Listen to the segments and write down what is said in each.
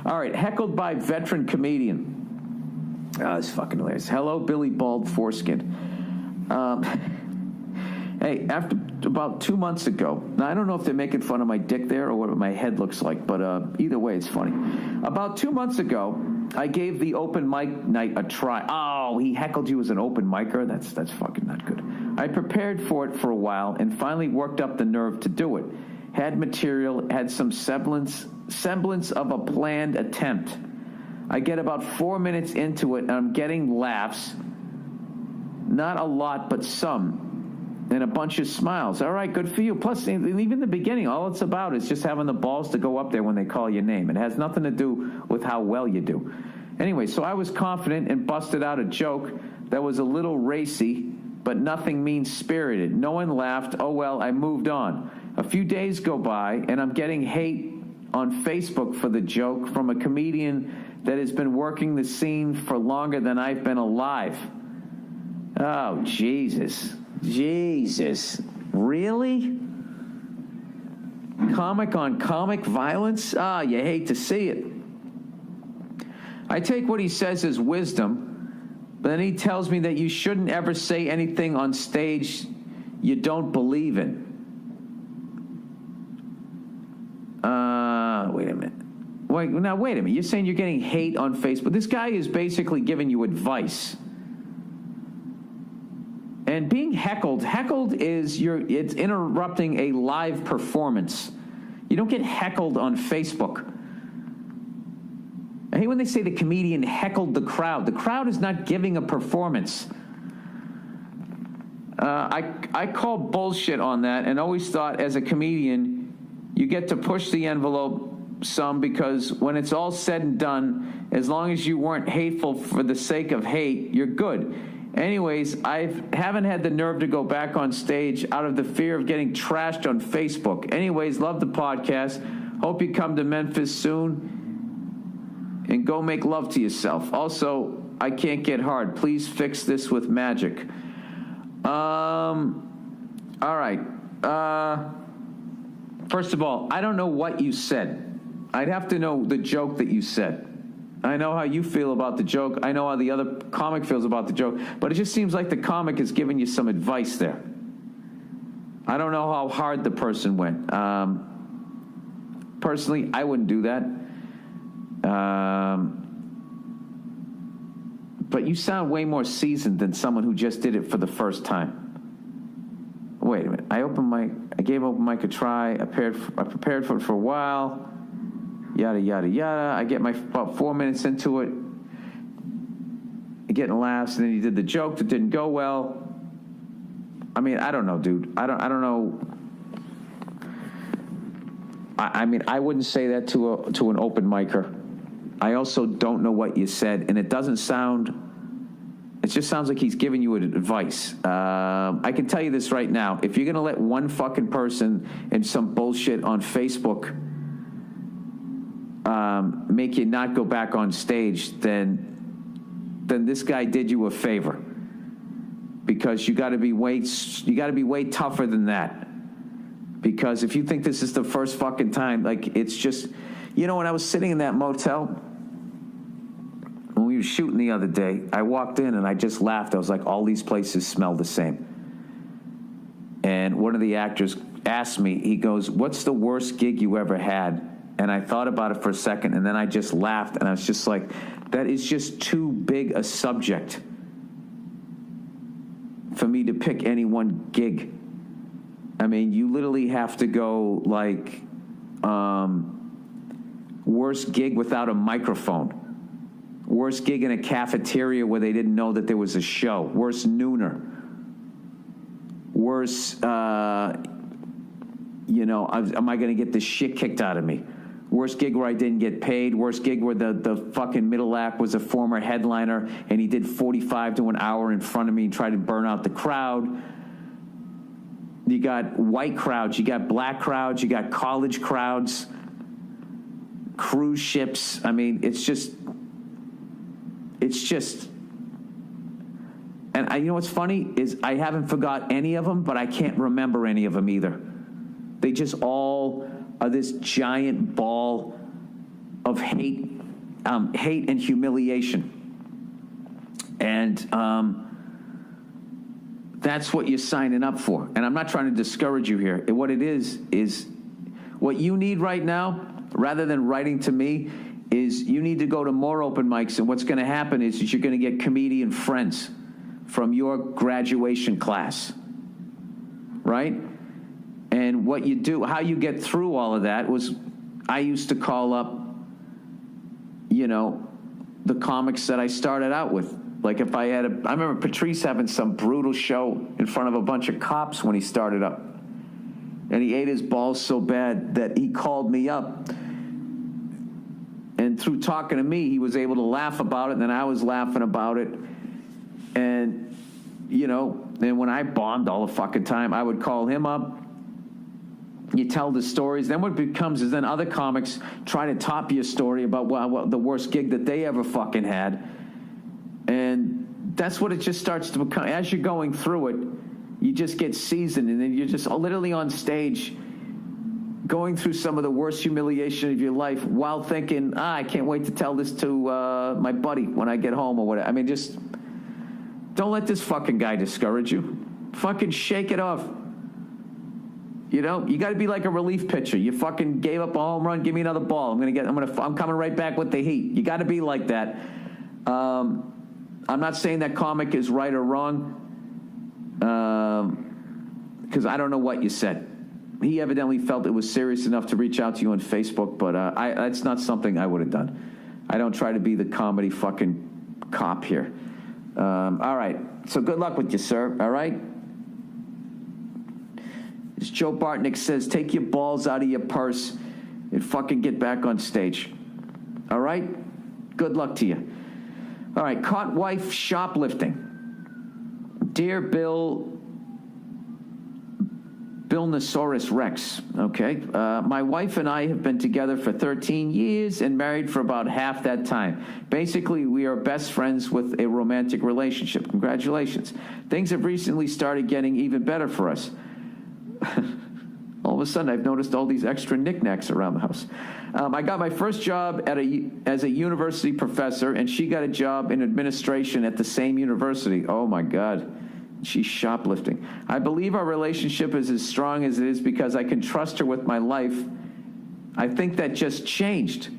All right, heckled by veteran comedian. Oh, it's fucking hilarious. Hello, Billy Bald Foreskin. Hey, after about 2 months ago, now I don't know if they're making fun of my dick there or what my head looks like, but either way, it's funny. About 2 months ago, I gave the open mic night a try. Oh, he heckled you as an open micer? That's fucking not good. I prepared for it for a while and finally worked up the nerve to do it. Had material, had some semblance of a planned attempt. I get about 4 minutes into it and I'm getting laughs. Not a lot, but some. And a bunch of smiles. All right, good for you. Plus, even the beginning, all it's about is just having the balls to go up there when they call your name. It has nothing to do with how well you do. Anyway, so I was confident and busted out a joke that was a little racy, but nothing mean-spirited. No one laughed. Oh, well, I moved on. A few days go by, and I'm getting hate on Facebook for the joke from a comedian that has been working the scene for longer than I've been alive. Oh, Jesus. Jesus. Really? Comic on comic violence? Ah, you hate to see it. I take what he says as wisdom, but then he tells me that you shouldn't ever say anything on stage you don't believe in. Wait a minute. Wait a minute. You're saying you're getting hate on Facebook. This guy is basically giving you advice. And being heckled is it's interrupting a live performance. You don't get heckled on Facebook. I hate when they say the comedian heckled the crowd. The crowd is not giving a performance. I call bullshit on that and always thought as a comedian, you get to push the envelope some because when it's all said and done, as long as you weren't hateful for the sake of hate, you're good. Anyways, I haven't had the nerve to go back on stage out of the fear of getting trashed on Facebook. Anyways, love the podcast. Hope you come to Memphis soon and go make love to yourself. Also, I can't get hard. Please fix this with magic. All right. First of all, I don't know what you said. I'd have to know the joke that you said. I know how you feel about the joke. I know how the other comic feels about the joke. But it just seems like the comic is giving you some advice there. I don't know how hard the person went. Personally, I wouldn't do that. But you sound way more seasoned than someone who just did it for the first time. Wait a minute. I gave open mic a try. I prepared for it for a while. Yada, yada, yada. I get about 4 minutes into it. Getting laughs, and then he did the joke that didn't go well. I mean, I don't know, dude. I don't know. I mean, I wouldn't say that to an open micer. I also don't know what you said, and it just sounds like he's giving you advice. I can tell you this right now. If you're going to let one fucking person and some bullshit on Facebook make you not go back on stage, then this guy did you a favor, because you got to be way tougher than that. Because if you think this is the first fucking time, like, it's just, when I was sitting in that motel when we were shooting the other day, I walked in and I just laughed. I was like, all these places smell the same. And one of the actors asked me, he goes, "What's the worst gig you ever had?" And I thought about it for a second, and then I just laughed, and I was just like, that is just too big a subject for me to pick any one gig. I mean, you literally have to go, like, worst gig without a microphone. Worst gig in a cafeteria where they didn't know that there was a show. Worst nooner. Worst, am I going to get the shit kicked out of me? Worst gig where I didn't get paid. Worst gig where the fucking middle act was a former headliner and he did 45 to an hour in front of me and tried to burn out the crowd. You got white crowds, you got black crowds, you got college crowds, cruise ships. I mean, it's just, and you know what's funny is I haven't forgot any of them, but I can't remember any of them either. They just all are this giant ball of hate hate and humiliation. And that's what you're signing up for. And I'm not trying to discourage you here. What it is what you need right now, rather than writing to me, is you need to go to more open mics. And what's going to happen is you're going to get comedian friends from your graduation class, right? And what you do, how you get through all of that was, I used to call up, the comics that I started out with. Like if I remember Patrice having some brutal show in front of a bunch of cops when he started up. And he ate his balls so bad that he called me up. And through talking to me, he was able to laugh about it, and then I was laughing about it. And, then when I bombed all the fucking time, I would call him up. You tell the stories. Then what becomes is then other comics try to top your story about what the worst gig that they ever fucking had. And that's what it just starts to become. As you're going through it, you just get seasoned, and then you're just literally on stage going through some of the worst humiliation of your life while thinking, I can't wait to tell this to my buddy when I get home or whatever. I mean, just don't let this fucking guy discourage you. Fucking shake it off. You got to be like a relief pitcher. You fucking gave up a home run. Give me another ball. I'm coming right back with the heat. You got to be like that. I'm not saying that comic is right or wrong, because I don't know what you said. He evidently felt it was serious enough to reach out to you on Facebook, but that's not something I would have done. I don't try to be the comedy fucking cop here. All right. So good luck with you, sir. All right. As Joe Bartnick says, take your balls out of your purse and fucking get back on stage. All right? Good luck to you. All right, caught wife shoplifting. Dear Billnosaurus Rex, okay? My wife and I have been together for 13 years and married for about half that time. Basically, we are best friends with a romantic relationship. Congratulations. Things have recently started getting even better for us. All of a sudden, I've noticed all these extra knickknacks around the house. I got my first job as a university professor, and she got a job in administration at the same university. Oh, my God. She's shoplifting. I believe our relationship is as strong as it is because I can trust her with my life. I think that just changed.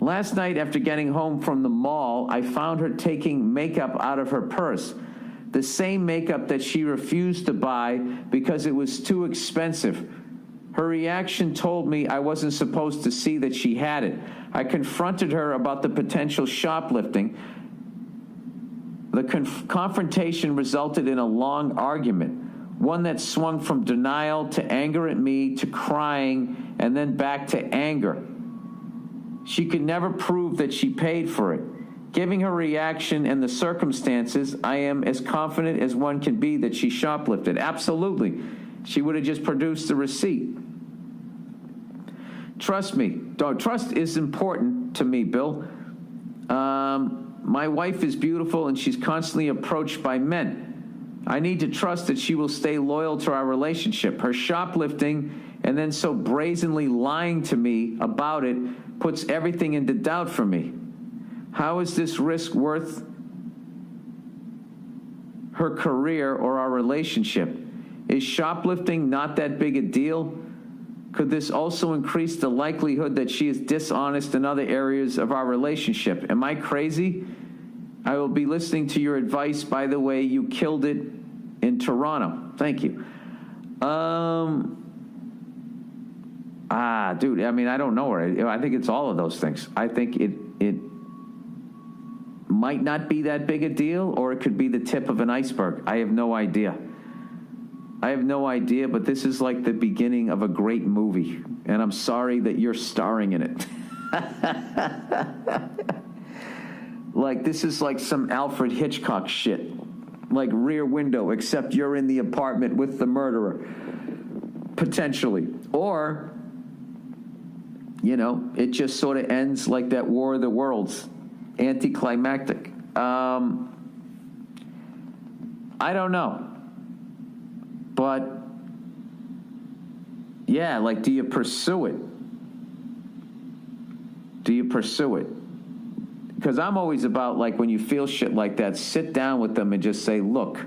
Last night, after getting home from the mall, I found her taking makeup out of her purse. The same makeup that she refused to buy because it was too expensive. Her reaction told me I wasn't supposed to see that she had it. I confronted her about the potential shoplifting. The confrontation resulted in a long argument, one that swung from denial to anger at me to crying and then back to anger. She could never prove that she paid for it. Given her reaction and the circumstances, I am as confident as one can be that she shoplifted. Absolutely. She would have just produced the receipt. Trust me. Trust is important to me, Bill. My wife is beautiful and she's constantly approached by men. I need to trust that she will stay loyal to our relationship. Her shoplifting and then so brazenly lying to me about it puts everything into doubt for me. How is this risk worth her career or our relationship? Is shoplifting not that big a deal? Could this also increase the likelihood that she is dishonest in other areas of our relationship? Am I crazy? I will be listening to your advice. By the way, you killed it in Toronto. Thank you. Dude, I mean, I don't know her. I think it's all of those things. I think it might not be that big a deal, or it could be the tip of an iceberg. I have no idea. But this is like the beginning of a great movie, and I'm sorry that you're starring in it. Like, this is like some Alfred Hitchcock shit, like Rear Window, except you're in the apartment with the murderer, potentially. Or, it just sort of ends like that War of the Worlds, anticlimactic. I don't know. But, yeah, like, do you pursue it? because I'm always about, like, when you feel shit like that, sit down with them and just say, look,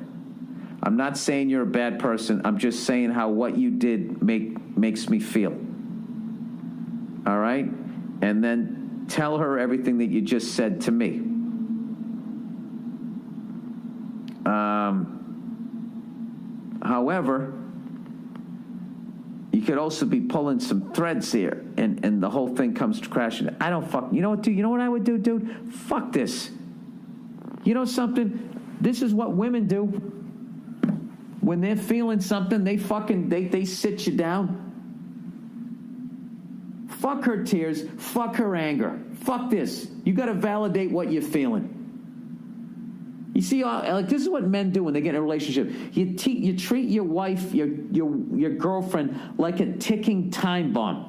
I'm not saying you're a bad person. I'm just saying how what you did makes me feel. All right? And then tell her everything that you just said to me. However, you could also be pulling some threads here, and the whole thing comes crashing. I don't fuck. You know what, dude? You know what I would do, dude? Fuck this. You know something? This is what women do. When they're feeling something, they sit you down. Fuck her tears. Fuck her anger. Fuck this. You got to validate what you're feeling. You see, like, this is what men do when they get in a relationship. You treat your wife, your girlfriend, like a ticking time bomb.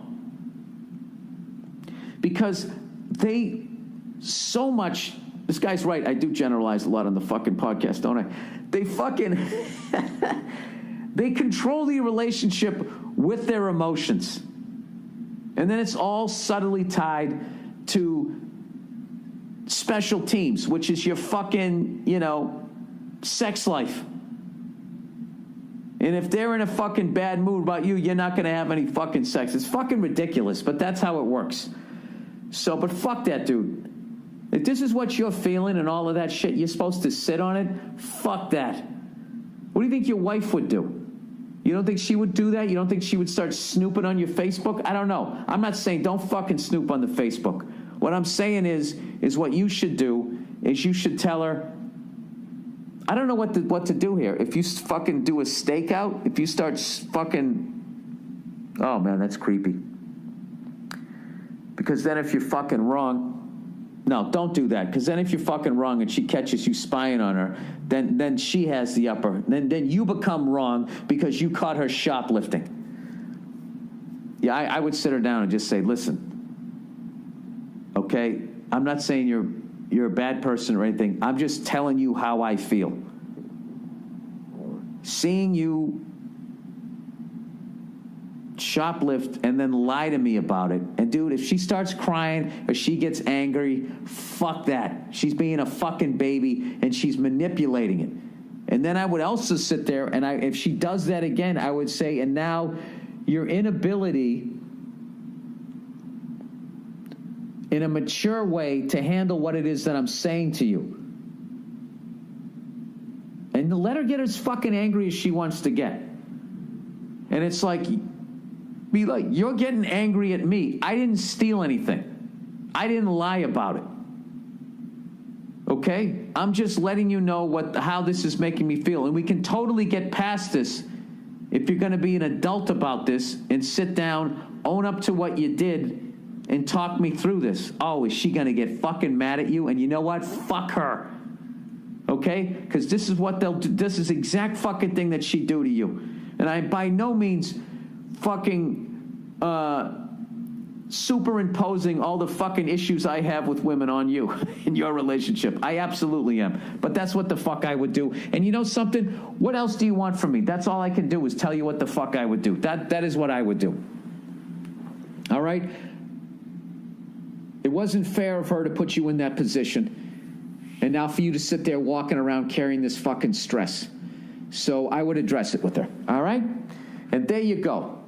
Because they so much... This guy's right. I do generalize a lot on the fucking podcast, don't I? They fucking... they control the relationship with their emotions. And then it's all subtly tied to special teams, which is your fucking, sex life. And if they're in a fucking bad mood about you, you're not going to have any fucking sex. It's fucking ridiculous, but that's how it works. So, but fuck that, dude. If this is what you're feeling and all of that shit, you're supposed to sit on it? Fuck that. What do you think your wife would do? You don't think she would do that? You don't think she would start snooping on your Facebook? I don't know. I'm not saying don't fucking snoop on the Facebook. What I'm saying is what you should do is you should tell her, I don't know what to do here. If you fucking do a stakeout, if you start fucking, oh man, that's creepy. Because then if you're fucking wrong, no, don't do that. Because then if you're fucking wrong and she catches you spying on her, then she has the upper. Then you become wrong because you caught her shoplifting. Yeah, I would sit her down and just say, listen, okay, I'm not saying you're a bad person or anything. I'm just telling you how I feel. Seeing you shoplift and then lie to me about it. And dude, if she starts crying or she gets angry, fuck that. She's being a fucking baby and she's manipulating it. And then I would also sit there and if she does that again, I would say, and now your inability in a mature way to handle what it is that I'm saying to you. And let her get as fucking angry as she wants to get. And it's like, be like, you're getting angry at me. I didn't steal anything. I didn't lie about it. Okay? I'm just letting you know how this is making me feel. And we can totally get past this if you're going to be an adult about this and sit down, own up to what you did, and talk me through this. Oh, is she going to get fucking mad at you? And you know what? Fuck her. Okay? Because this is what they'll do. This is the exact fucking thing that she'd do to you. And I by no means fucking superimposing all the fucking issues I have with women on you in your relationship. I absolutely am. But that's what the fuck I would do. And you know something? What else do you want from me? That's all I can do is tell you what the fuck I would do. That is what I would do. All right? It wasn't fair of her to put you in that position. And now for you to sit there walking around carrying this fucking stress. So I would address it with her. All right? And there you go.